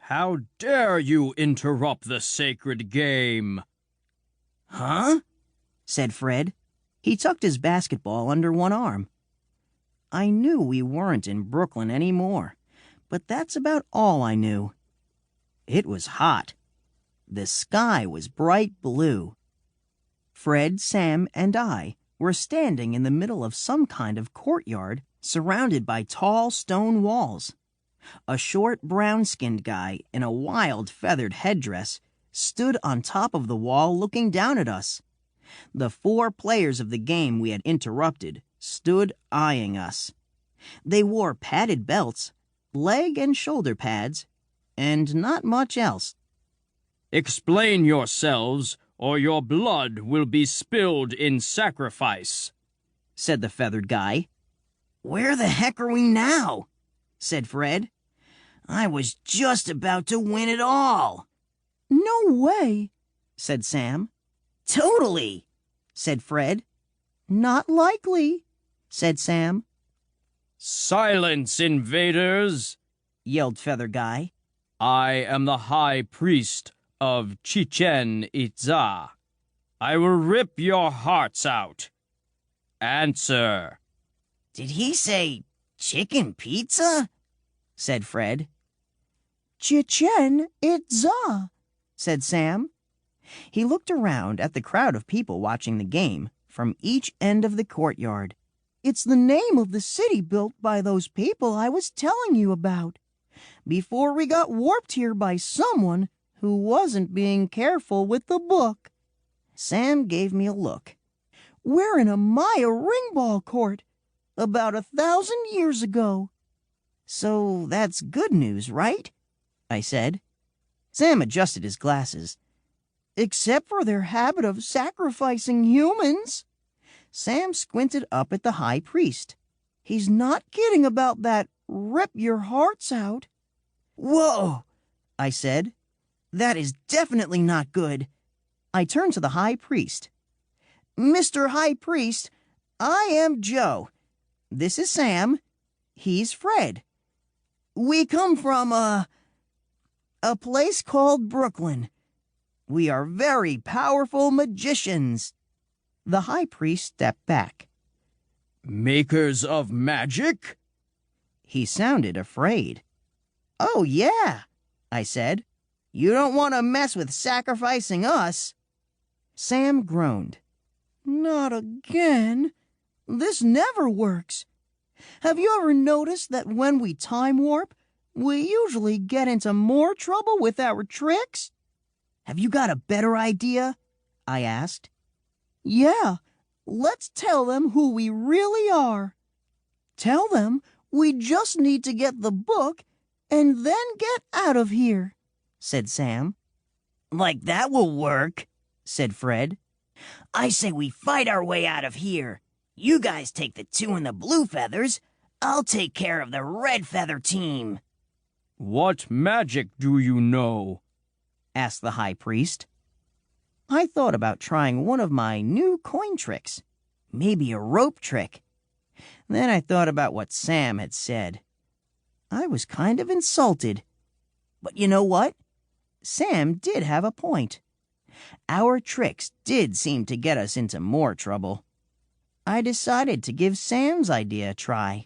How dare you interrupt the sacred game? Huh? Said Fred. He tucked his basketball under one arm. I knew we weren't in Brooklyn anymore, but that's about all I knew. It was hot. The sky was bright blue. Fred, Sam, and I were standing in the middle of some kind of courtyard surrounded by tall stone walls. A short, brown-skinned guy in a wild, feathered headdress stood on top of the wall looking down at us. The 4 players of the game we had interrupted stood eyeing us. They wore padded belts, leg and shoulder pads, and not much else. Explain yourselves, or your blood will be spilled in sacrifice, said the feathered guy. Where the heck are we now? Said Fred. I was just about to win it all. No way, said Sam. Totally, said Fred. Not likely, said Sam. Silence, invaders, yelled Feather Guy. I am the High Priest of Chichén Itzá. I will rip your hearts out. Answer. Did he say chicken pizza? Said Fred. Chichén Itzá, said Sam. He looked around at the crowd of people watching the game from each end of the courtyard. It's the name of the city built by those people I was telling you about, before we got warped here by someone who wasn't being careful with the book. Sam gave me a look. We're in a Maya ringball court, about 1,000 years ago. So that's good news, right? I said. Sam adjusted his glasses. Except for their habit of sacrificing humans. Sam squinted up at the High Priest. He's not kidding about that rip your hearts out. Whoa, I said. That is definitely not good. I turned to the High Priest. Mr. High Priest, I am Joe. This is Sam. He's Fred. We come from, a place called Brooklyn. We are very powerful magicians. The High Priest stepped back. Makers of magic? He sounded afraid. Oh, yeah, I said. You don't want to mess with sacrificing us. Sam groaned. Not again. This never works. Have you ever noticed that when we time warp, we usually get into more trouble with our tricks? Have you got a better idea? I asked. Yeah, let's tell them who we really are. Tell them we just need to get the book and then get out of here, said Sam. Like that will work, said Fred. I say we fight our way out of here. You guys take the 2 in the blue feathers. I'll take care of the red feather team. What magic do you know? Asked the High Priest. I thought about trying one of my new coin tricks, maybe a rope trick. Then I thought about what Sam had said. I was kind of insulted. But you know what? Sam did have a point. Our tricks did seem to get us into more trouble. I decided to give Sam's idea a try.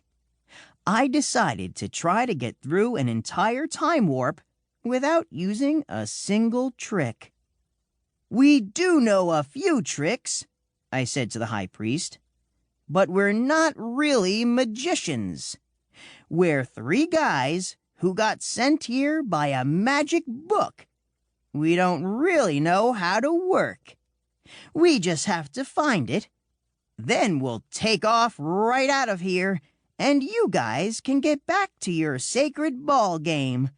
I decided to try to get through an entire time warp without using a single trick. We do know a few tricks, I said to the High Priest, but we're not really magicians. We're 3 guys who got sent here by a magic book. We don't really know how to work. We just have to find it. Then we'll take off right out of here, and you guys can get back to your sacred ball game.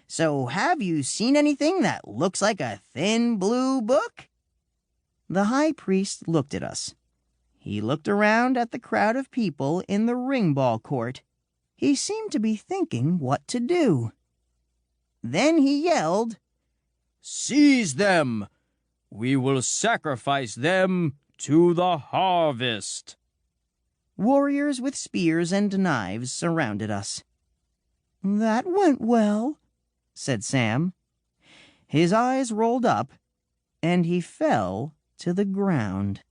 So have you seen anything that looks like a thin blue book? The High Priest looked at us. He looked around at the crowd of people in the ringball court. He seemed to be thinking what to do. Then he yelled, Seize them! We will sacrifice them to the harvest. Warriors with spears and knives surrounded us. That went well, said Sam. His eyes rolled up, and he fell to the ground.